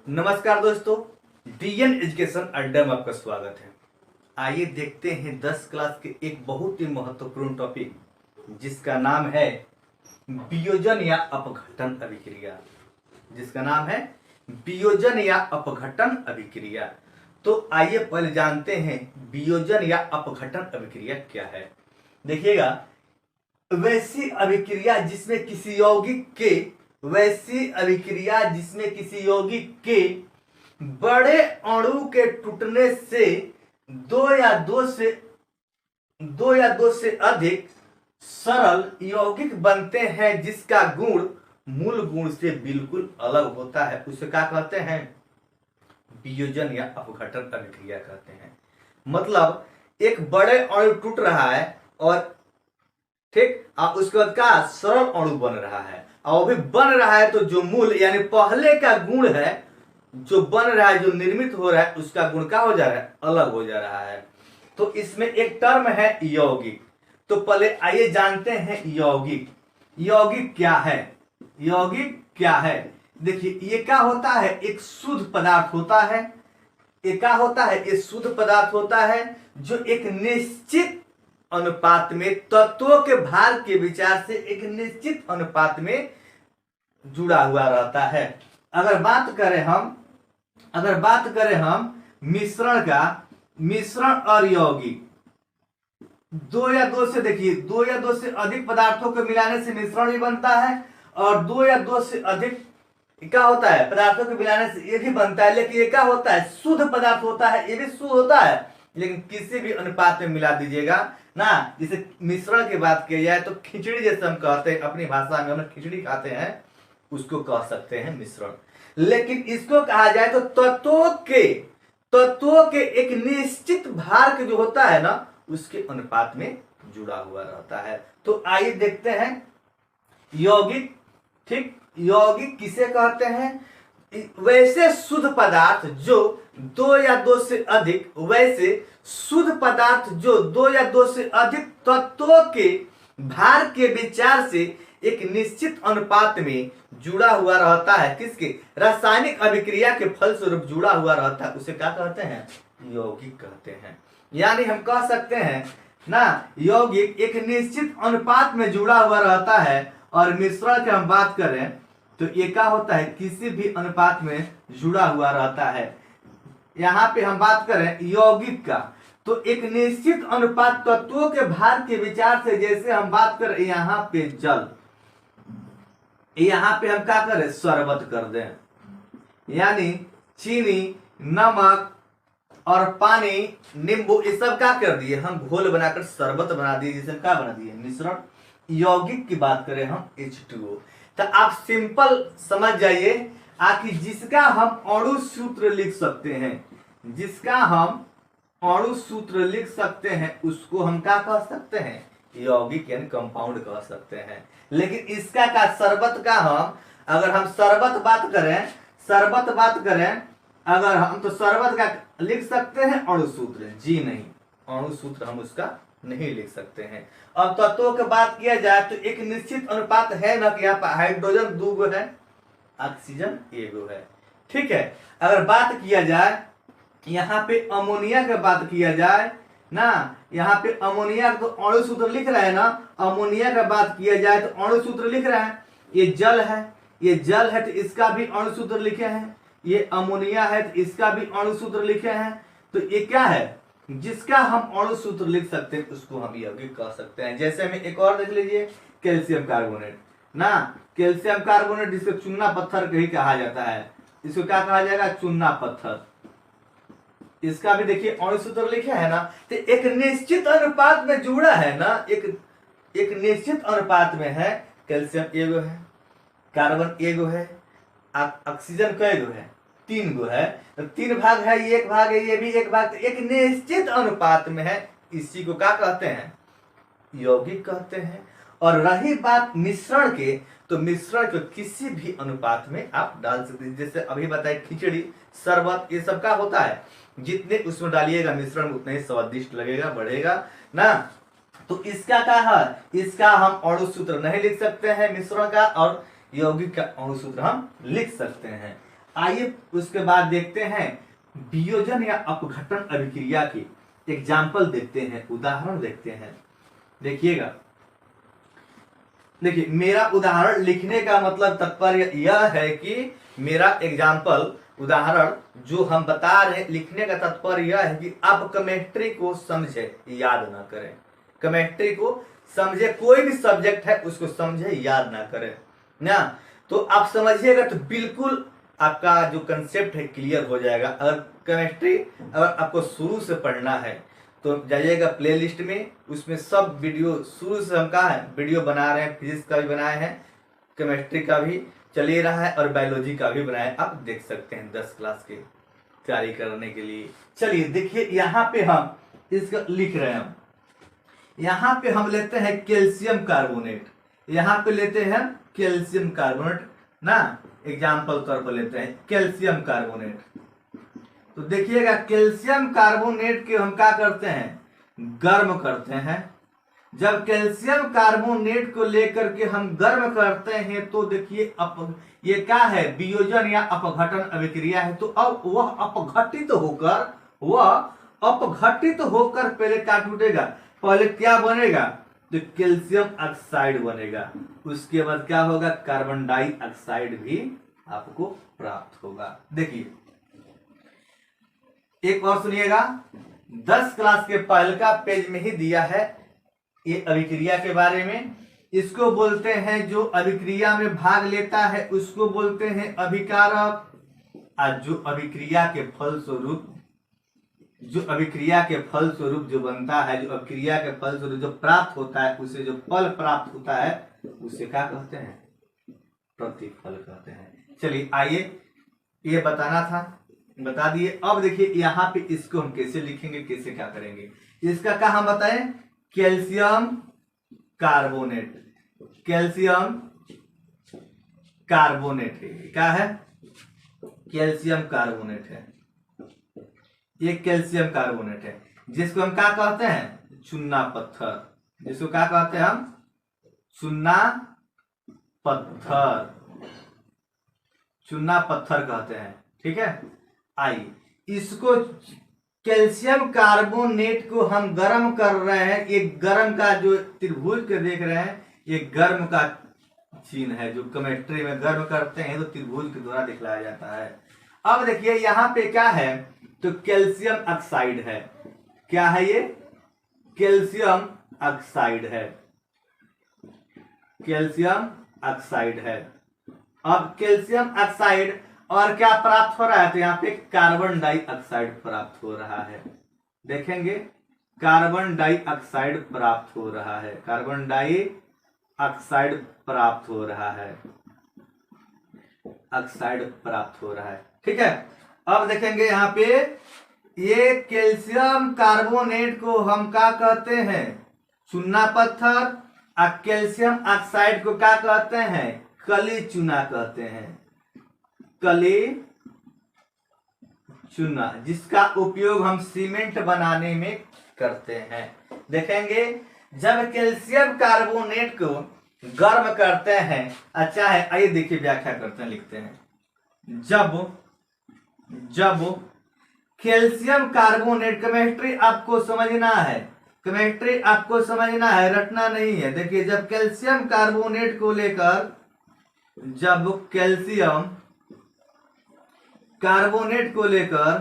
नमस्कार दोस्तों, DN education अड्डा में आपका स्वागत है। आइए देखते हैं 10 क्लास के एक बहुत ही महत्वपूर्ण टॉपिक जिसका नाम है वियोजन या अपघटन अभिक्रिया। जिसका नाम है वियोजन या अपघटन अभिक्रिया। तो आइए पहले जानते हैं वियोजन या अपघटन अभिक्रिया क्या है। देखिएगा, वैसी अभिक्रिया जिसमें किसी यौगिक के बड़े अणु के टूटने से दो या दो से अधिक सरल यौगिक बनते हैं जिसका गुण मूल गुण से बिल्कुल अलग होता है, उसे क्या कहते हैं? वियोजन या अपघटन अभिक्रिया कहते हैं। मतलब एक बड़े अणु टूट रहा है और ठीक उसके बाद का सरल अणु बन रहा है, और वो भी बन रहा है तो जो मूल यानी पहले का गुण है, जो बन रहा है, जो निर्मित हो रहा है, उसका गुण क्या हो जा रहा है? अलग हो जा रहा है। तो इसमें एक टर्म है यौगिक। तो पहले आइए जानते हैं यौगिक क्या है। यौगिक क्या है? देखिए, ये क्या होता है? एक शुद्ध पदार्थ होता है। ये क्या होता है? ये शुद्ध पदार्थ होता है जो एक निश्चित अनुपात में तत्वों के भार के विचार से एक निश्चित अनुपात में जुड़ा हुआ रहता है। अगर बात करें हम मिश्रण का, मिश्रण और यौगिक, दो या दो से अधिक पदार्थों को मिलाने से मिश्रण भी बनता है, और दो या दो से अधिक क्या होता है? पदार्थों को मिलाने से ये भी बनता है। लेकिन ये क्या होता है? शुद्ध पदार्थ होता है, ये भी शुद्ध होता है। लेकिन किसी भी अनुपात में मिला दीजिएगा ना। जैसे मिश्रण की बात की जाए तो खिचड़ी, जैसे हम कहते हैं अपनी भाषा में, हम खिचड़ी खाते हैं, उसको कह सकते हैं मिश्रण। लेकिन इसको कहा जाए तो तत्वों के एक निश्चित भार के जो होता है ना, उसके अनुपात में जुड़ा हुआ रहता है। तो आइए देखते हैं यौगिक। ठीक, यौगिक किसे कहते हैं? वैसे शुद्ध पदार्थ जो दो या दो से अधिक तत्वों के भार के विचार से एक निश्चित अनुपात में जुड़ा हुआ रहता है। किसके? रासायनिक अभिक्रिया के फलस्वरूप जुड़ा हुआ रहता है, उसे क्या कहते हैं? यौगिक कहते हैं। यानी हम कह सकते हैं ना, यौगिक एक निश्चित अनुपात में जुड़ा हुआ रहता है। और मिश्रण की हम बात करें तो ये क्या होता है? किसी भी अनुपात में जुड़ा हुआ रहता है। यहाँ पे हम बात करें यौगिक का, तो एक निश्चित अनुपात तत्वों के भार के विचार से, जैसे हम बात करें यहाँ पे जल, यहाँ पे हम क्या करें? शरबत कर दें। यानी चीनी, नमक और पानी, नींबू, ये सब क्या कर दिए? हम घोल बनाकर शरबत बना दिए, जिसे क्या बना दिए? मिश्रण। यौगिक की बात करें हम H2O, तो आप सिंपल समझ जाइए कि जिसका हम अणु सूत्र लिख सकते हैं उसको हम क्या कह सकते हैं? यौगिक यानी कंपाउंड कह सकते हैं। लेकिन इसका का शरबत का हम, अगर हम शरबत बात करें अगर हम, तो शरबत का लिख सकते हैं अणु सूत्र? जी नहीं, अणु सूत्र हम उसका नहीं लिख सकते हैं। अब तत्वों की बात किया जाए तो एक निश्चित अनुपात है ना, कि यहाँ पर हाइड्रोजन 2 गो है, ऑक्सीजन 1 गो है। ठीक है। अगर बात किया जाए यहाँ पे अमोनिया की बात किया जाए ना, यहाँ पे अमोनिया तो अणु सूत्र लिख रहे हैं ना, अमोनिया की बात किया जाए तो अणु सूत्र लिख रहे हैं। ये जल है तो इसका भी अणु सूत्र लिखे हैं। ये अमोनिया है तो इसका भी अणु सूत्र लिखे हैं। तो ये क्या है? जिसका हम अणु सूत्र लिख सकते हैं उसको हम यौगिक कह सकते हैं। जैसे हमें एक और देख लीजिए, कैल्शियम कार्बोनेट ना, कैल्शियम कार्बोनेट जिसको चूना पत्थर ही कहा जाता है, इसको क्या कहा जाएगा? चूना पत्थर। इसका भी देखिए अणु सूत्र लिखे है ना। तो एक निश्चित अनुपात में जुड़ा है ना, एक निश्चित अनुपात में है। कैल्शियम 1 गो है, कार्बन 1 गो है, ऑक्सीजन कई गो है? 3 गो है। तो 3 भाग है, ये 1 भाग है, ये भी 1 भाग, तो एक निश्चित अनुपात में है। इसी को क्या कहते हैं? यौगिक कहते हैं। और रही बात मिश्रण के, तो मिश्रण को किसी भी अनुपात में आप डाल सकते हैं। जैसे अभी बताए खिचड़ी, शरबत, ये सब का होता है, जितने उसमें डालिएगा मिश्रण उतना ही स्वादिष्ट लगेगा, बढ़ेगा ना। तो इसका क्या है? इसका हम अणु सूत्र नहीं लिख सकते हैं मिश्रण का, और यौगिक का अणु सूत्र हम लिख सकते हैं। आइए उसके बाद देखते हैं वियोजन या अपघटन अभिक्रिया की एग्जाम्पल देखते हैं, उदाहरण देखते हैं। देखिएगा, देखिए मेरा उदाहरण लिखने का मतलब तात्पर्य यह है कि मेरा एग्जाम्पल उदाहरण जो हम बता रहे लिखने का तात्पर्य यह है कि आप केमिस्ट्री को समझे, याद ना करें। केमिस्ट्री को समझे, कोई भी सब्जेक्ट है उसको समझे, याद ना करें ना। तो आप समझिएगा तो बिल्कुल आपका जो कंसेप्ट है क्लियर हो जाएगा। अगर केमिस्ट्री अगर आपको शुरू से पढ़ना है तो जाइएगा प्लेलिस्ट में, उसमें सब वीडियो शुरू से हम कहा है वीडियो बना रहे हैं, फिजिक्स का भी बनाए हैं, केमिस्ट्री का भी चल ही रहा है और बायोलॉजी का भी बनाया है, आप देख सकते हैं 10 क्लास के तैयारी करने के लिए। चलिए देखिए यहाँ पे हम इसका लिख रहे हैं, यहाँ पे हम लेते हैं कैल्शियम कार्बोनेट, यहाँ पे लेते हैं कैल्शियम कार्बोनेट ना, एग्जाम्पल तौर पर लेते हैं कैल्शियम कार्बोनेट। तो देखिएगा कैल्शियम कार्बोनेट के हम क्या करते हैं, गर्म करते हैं। जब कैल्शियम कार्बोनेट को लेकर के हम गर्म करते हैं तो देखिए ये क्या है, वियोजन या अपघटन अभिक्रिया है। तो अब वह अपघटित होकर पहले क्या टूटेगा, पहले क्या बनेगा, तो कैल्शियम ऑक्साइड बनेगा। उसके बाद क्या होगा, कार्बन डाइऑक्साइड भी आपको प्राप्त होगा। देखिए एक और सुनिएगा, 10 क्लास के पहले का पेज में ही दिया है ये अभिक्रिया के बारे में। इसको बोलते हैं, जो अभिक्रिया में भाग लेता है उसको बोलते हैं अभिकारक। और जो अभिक्रिया के फलस्वरूप जो बनता है, जो अभिक्रिया के फलस्वरूप जो प्राप्त होता है, उसे जो फल प्राप्त होता है उसे क्या कहते हैं, प्रतिफल कहते हैं। चलिए आइए, ये बताना था, बता दिए। अब देखिए यहाँ पे इसको हम कैसे लिखेंगे, कैसे क्या करेंगे। इसका क्या हम बताएं, कैल्शियम कार्बोनेट, कैल्शियम कार्बोनेट है, क्या है, कैल्शियम कार्बोनेट है, ये कैल्शियम कार्बोनेट है, जिसको हम क्या कहते हैं, चूना पत्थर, जिसको क्या कहते हैं हम, चूना पत्थर, चूना पत्थर कहते हैं। ठीक है, आई इसको कैल्शियम कार्बोनेट को हम गर्म कर रहे हैं। ये गर्म का जो त्रिभुज के देख रहे हैं, ये गर्म का चिन्ह है। जो केमिस्ट्री में गर्म करते हैं तो त्रिभुज के द्वारा दिखलाया जाता है। अब देखिए यहाँ पे क्या है, तो कैल्शियम ऑक्साइड है। क्या है ये, कैल्शियम ऑक्साइड है, कैल्शियम ऑक्साइड है। अब कैल्शियम ऑक्साइड और क्या प्राप्त हो रहा है, तो यहाँ पे कार्बन डाइऑक्साइड प्राप्त हो रहा है। देखेंगे कार्बन डाइऑक्साइड प्राप्त हो रहा है, कार्बन डाइऑक्साइड प्राप्त हो रहा है, ऑक्साइड प्राप्त हो रहा है। ठीक है, अब देखेंगे यहाँ पे ये कैल्शियम कार्बोनेट को हम क्या कहते हैं, चूना पत्थर, और कैल्शियम ऑक्साइड को क्या कहते हैं, कली चूना कहते हैं, कली चूना, जिसका उपयोग हम सीमेंट बनाने में करते हैं। देखेंगे जब कैल्शियम कार्बोनेट को गर्म करते हैं, अच्छा है, आइए देखिए व्याख्या करते हैं, लिखते हैं, जब कैल्शियम कार्बोनेट, केमिस्ट्री आपको समझना है, केमिस्ट्री आपको समझना है, रटना नहीं है। देखिए जब कैल्शियम कार्बोनेट को लेकर, जब कैल्शियम कार्बोनेट को लेकर,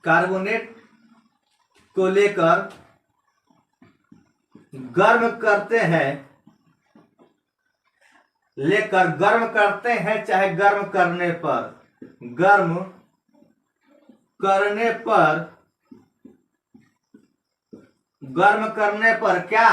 कार्बोनेट को लेकर गर्म करते हैं, गर्म करते हैं, चाहे गर्म करने पर क्या,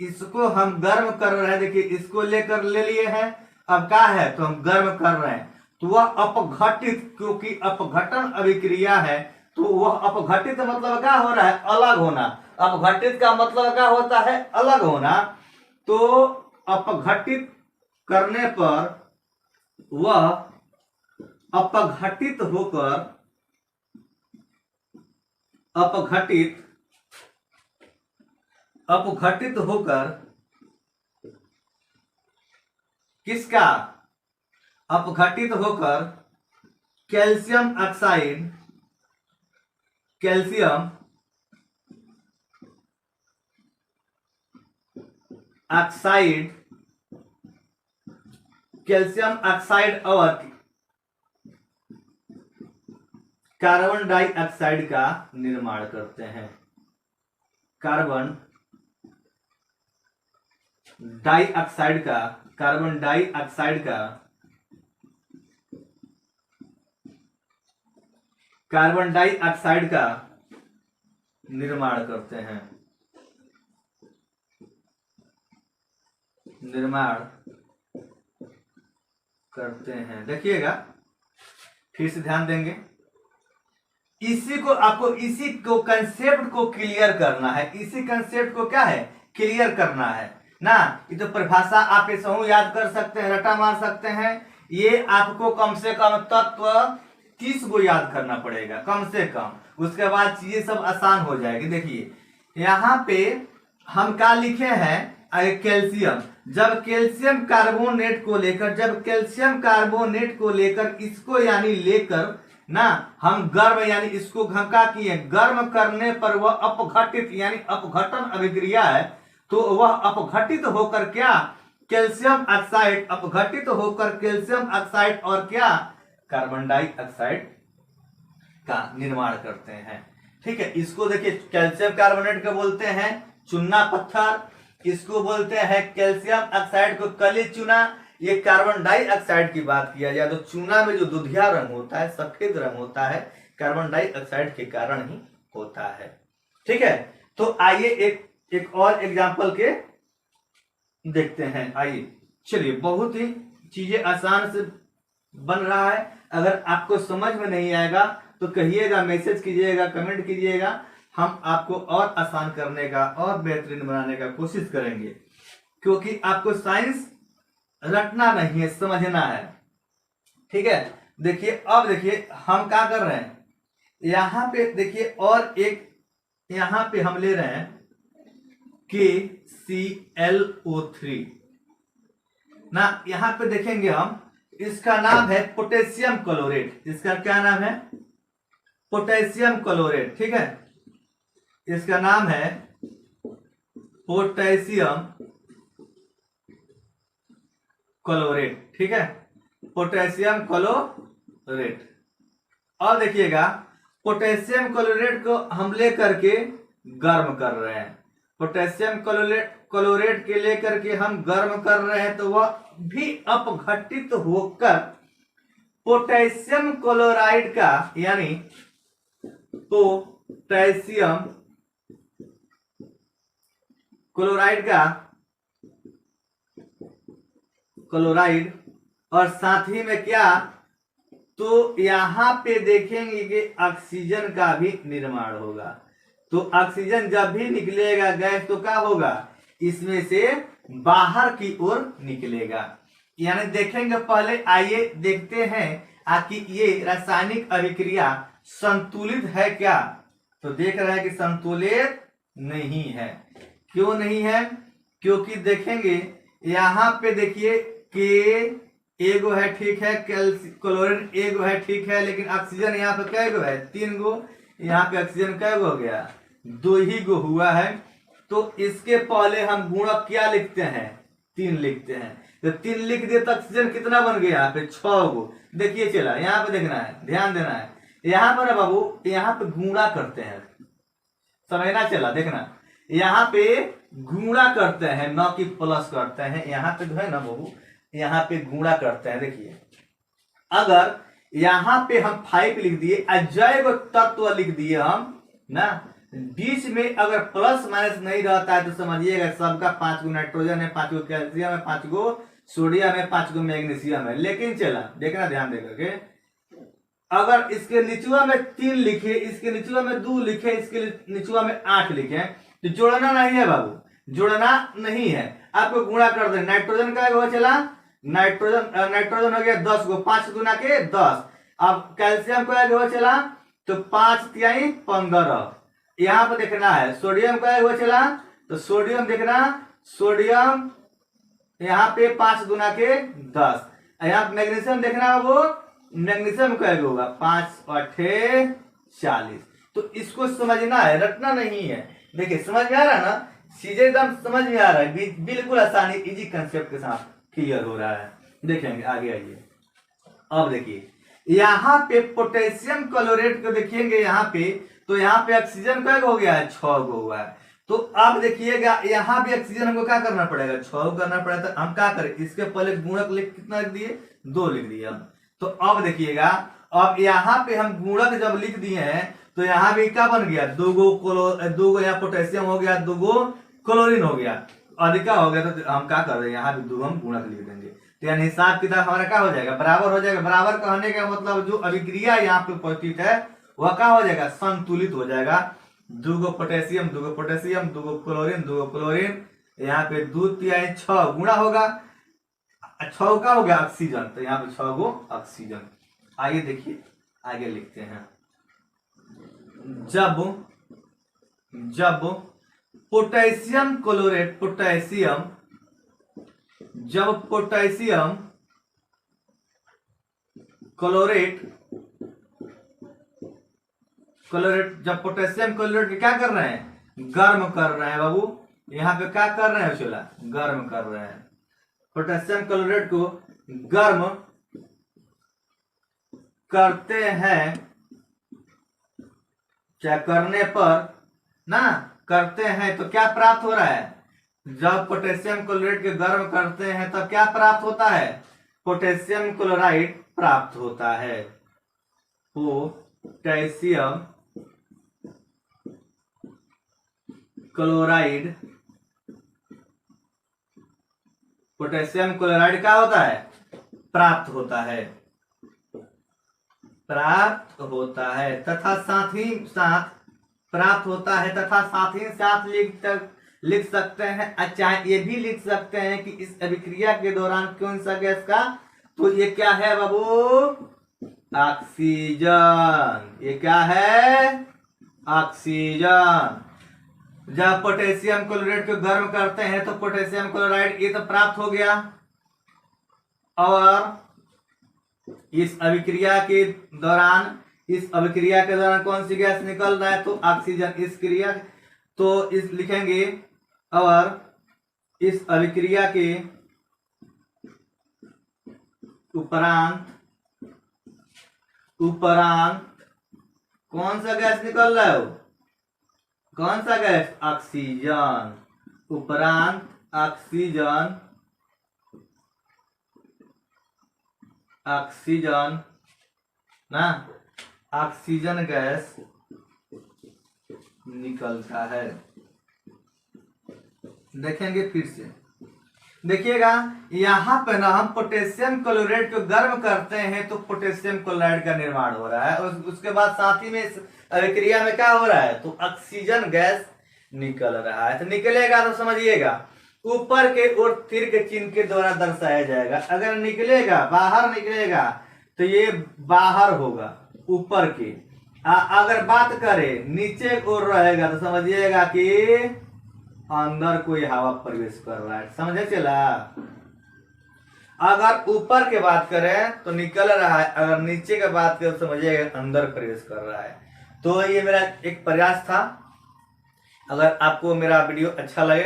इसको हम गर्म कर रहे हैं। देखिए इसको लेकर ले लिए हैं, अब क्या है, तो हम गर्म कर रहे हैं, तो वह अपघटित, क्योंकि अपघटन अभिक्रिया है, तो वह अपघटित मतलब क्या हो रहा है, अलग होना। अपघटित का मतलब क्या होता है, अलग होना। तो अपघटित करने पर वह अपघटित होकर किसका, अपघटित होकर calcium oxide calcium oxide calcium oxide और कार्बन डाइऑक्साइड का निर्माण करते हैं। कार्बन डाइऑक्साइड का कार्बन डाइऑक्साइड का कार्बन डाइऑक्साइड का निर्माण करते हैं। निर्माण करते हैं, देखिएगा फिर से ध्यान देंगे। इसी को आपको इसी को कंसेप्ट को क्लियर करना है। इसी कंसेप्ट को क्या है, क्लियर करना है ना। ये तो परिभाषा आप ऐसे याद कर सकते हैं, रटा मार सकते हैं। ये आपको कम से कम तत्व 30 को याद करना पड़ेगा कम से कम, उसके बाद चीजें सब आसान हो जाएगी। देखिए यहाँ पे हम क्या लिखे हैं, कैल्शियम। जब कैल्शियम कार्बोनेट को लेकर इसको यानी लेकर ना हम गर्म यानी इसको हम क्या किए, गर्म करने पर वह अपघटित यानी अपघटन अभिक्रिया है, तो वह अपघटित होकर क्या, कैल्शियम ऑक्साइड अपघटित होकर कैल्शियम ऑक्साइड और क्या, कार्बन डाइऑक्साइड का निर्माण करते हैं। ठीक है, इसको देखिए कैल्शियम कार्बोनेट को बोलते हैं चूना पत्थर, इसको बोलते हैं कैल्शियम ऑक्साइड को कली चूना। ये कार्बन डाइऑक्साइड की बात किया जाए तो चूना में जो दुधिया रंग होता है, सफेद रंग होता है, कार्बन डाइऑक्साइड के कारण ही होता है। ठीक है, तो आइए एक और एग्जांपल के देखते हैं। आइए चलिए, बहुत ही चीजें आसान से बन रहा है। अगर आपको समझ में नहीं आएगा तो कहिएगा, मैसेज कीजिएगा, कमेंट कीजिएगा, हम आपको और आसान करने का और बेहतरीन बनाने का कोशिश करेंगे, क्योंकि आपको साइंस रटना नहीं है, समझना है। ठीक है, देखिए अब देखिए हम क्या कर रहे हैं, यहां पे देखिए और एक यहां पे हम ले रहे हैं KClO3 ना। यहां पे देखेंगे हम, इसका नाम है पोटेशियम क्लोरेट। इसका क्या नाम है, पोटेशियम क्लोरेट। ठीक है, इसका नाम है पोटेशियम क्लोरेट। ठीक है, पोटेशियम क्लोरेट। और देखिएगा पोटेशियम क्लोरेट को हम लेकर के गर्म कर रहे हैं। पोटेशियम क्लोरेट के लेकर के हम गर्म कर रहे हैं, तो वह भी अपघटित होकर पोटेशियम क्लोराइड का यानी पोटेशियम क्लोराइड और साथ ही में क्या, तो यहां पे देखेंगे कि ऑक्सीजन का भी निर्माण होगा। तो ऑक्सीजन जब भी निकलेगा गैस, तो क्या होगा, इसमें से बाहर की ओर निकलेगा। यानी देखेंगे, पहले आइए देखते हैं कि ये रासायनिक अभिक्रिया संतुलित है क्या। तो देख रहे हैं कि संतुलित नहीं है। क्यों नहीं है, क्योंकि देखेंगे यहां पे देखिए के एगो है, ठीक है, क्लोरीन एगो है, ठीक है, लेकिन ऑक्सीजन यहाँ पे कै गो है, 3 गो। यहाँ पे ऑक्सीजन कै गो हो गया, 2 ही गो हुआ है। तो इसके पहले हम गुणक क्या लिखते हैं, 3 लिखते हैं। तो 3 लिख दिए तो ऑक्सीजन कितना बन गया, यहाँ पे 6 गो। देखिए चला, यहाँ पे देखना है, ध्यान देना है। यहाँ पर बाबू यहाँ पे गुणा करते हैं, समझना चला, देखना यहाँ पे गुणा करते हैं, न कि प्लस करते हैं। यहाँ पे जो है ना बाबू, यहाँ पे गुणा करते हैं। देखिए अगर यहाँ पे हम 5 लिख दिए, अजैव तत्व लिख दिए हम ना, बीच में अगर प्लस माइनस नहीं रहता है तो समझिएगा सबका 5 गो नाइट्रोजन है, 5 गो कैल्शियम है, 5 गो सोडियम है, 5 गो मैग्नीशियम है। लेकिन चला देखना ध्यान देकर के, अगर इसके निचुआ में 3 लिखे, इसके निचुआ में 2 लिखे, इसके निचुआ में 8 लिखे, तो जोड़ना नहीं है बाबू, जोड़ना नहीं है, आपको गुणा कर दे। नाइट्रोजन का हो चला, नाइट्रोजन हो गया 10 गो, 5 गुना के 10। अब कैल्शियम का हो चला तो 5 तिहाई 15। यहाँ पर देखना है सोडियम का हो चला, तो सोडियम देखना, सोडियम यहाँ पे 5 गुना के 10। यहाँ मैग्नीशियम देखना है वो, मैग्नीशियम क्या होगा 5 और 8 40। तो इसको समझना है, रटना नहीं है। देखिए समझ में आ रहा है ना, चीजें एकदम समझ में आ रहा है, बिल्कुल आसानी इजी कंसेप्ट के साथ क्लियर हो रहा है। देखेंगे आगे आइए। अब देखिए यहाँ पे पोटेशियम क्लोरेट को देखेंगे यहाँ पे, तो यहाँ पे ऑक्सीजन क्या हो गया है 6 गो हुआ है। तो अब देखिएगा यहाँ भी ऑक्सीजन हमको क्या करना पड़ेगा 6 करना पड़ेगा। तो हम क्या करें, इसके पहले गुणक लिख कितना लिख दिए 2 लिख दिए हम। तो अब देखिएगा अब यहाँ पे हम गुणक जब लिख दिए हैं तो यहाँ भी क्या बन गया 2 गो यहाँ पोटेशियम हो गया, 2 गो क्लोरीन हो गया, अधिका हो गया। तो हम क्या कर रहे हैं यहाँ भी 2 हम गुणक लिख देंगे। तो यानी हिसाब किताब हमारा क्या हो जाएगा बराबर हो जाएगा। बराबर कहने का मतलब जो अभिक्रिया यहाँ पे उपस्थित है वह क्या हो जाएगा संतुलित हो जाएगा। 2 गो पोटेशियम 2 गो पोटेशियम 2 गो क्लोरीन 2 गो क्लोरीन, यहाँ पे 2 3 6 गुणा होगा, 6 का हो गया ऑक्सीजन। तो यहाँ पे 6 गो ऑक्सीजन। आगे देखिए आगे लिखते हैं। जब पोटेशियम क्लोरेट जब पोटेशियम क्लोरेट जब पोटेशियम क्लोरेट क्या कर रहे हैं गर्म कर रहे हैं बाबू। यहाँ पे क्या कर रहे हैं चला गर्म कर रहे हैं। पोटेशियम क्लोरेट को गर्म करते हैं, क्या करने पर ना करते हैं तो क्या प्राप्त हो रहा है। जब पोटेशियम क्लोराइड के गर्म करते हैं तब क्या प्राप्त होता है पोटेशियम क्लोराइड प्राप्त होता है। पोटेशियम क्लोराइड क्या होता है प्राप्त होता है तथा साथ ही साथ प्राप्त होता है तथा साथ ही साथ लिख सकते हैं। अच्छा ये भी लिख सकते हैं कि इस अभिक्रिया के दौरान कौन सा गैस का, तो ये क्या है बाबू ऑक्सीजन। ये क्या है ऑक्सीजन। जब पोटेशियम क्लोराइड को गर्म करते हैं तो पोटेशियम क्लोराइड ये तो प्राप्त हो गया, और इस अभिक्रिया के दौरान कौन सी गैस निकल रहा है तो ऑक्सीजन। इस क्रिया तो इस लिखेंगे, और इस अभिक्रिया के उपरांत कौन सा गैस निकल रहा है वो, कौन सा गैस ऑक्सीजन। उपरांत ऑक्सीजन ना ऑक्सीजन गैस निकलता है। देखेंगे फिर से, देखिएगा यहाँ पे ना हम पोटेशियम क्लोराइड को गर्म करते हैं तो पोटेशियम क्लोराइड का निर्माण हो रहा है, और उसके बाद साथ ही में इस अभिक्रिया में क्या हो रहा है तो ऑक्सीजन गैस निकल रहा है। तो निकलेगा तो समझिएगा ऊपर के ओर तीर के चिन्ह के द्वारा दर्शाया जाएगा। अगर निकलेगा बाहर निकलेगा तो ये बाहर होगा ऊपर के। अगर बात करें नीचे की ओर रहेगा तो समझिएगा कि अंदर कोई हवा प्रवेश कर रहा है। समझे चला। अगर ऊपर के बात करें तो निकल रहा है, अगर नीचे के बात करें तो समझिएगा अंदर प्रवेश कर रहा है। तो ये मेरा एक प्रयास था। अगर आपको मेरा वीडियो अच्छा लगे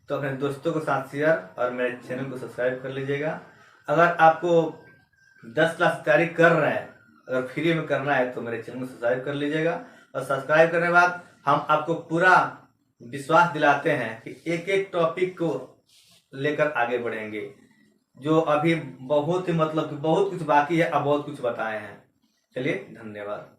तो अपने दोस्तों के साथ शेयर और मेरे चैनल को सब्सक्राइब कर लीजिएगा। अगर आपको 10 क्लास तैयारी कर रहे हैं, अगर फ्री में करना है तो मेरे चैनल को सब्सक्राइब कर लीजिएगा। और सब्सक्राइब करने के बाद हम आपको पूरा विश्वास दिलाते हैं कि एक एक टॉपिक को लेकर आगे बढ़ेंगे। जो अभी बहुत ही मतलब कि बहुत कुछ बाकी है, अब बहुत कुछ बताए हैं। चलिए धन्यवाद।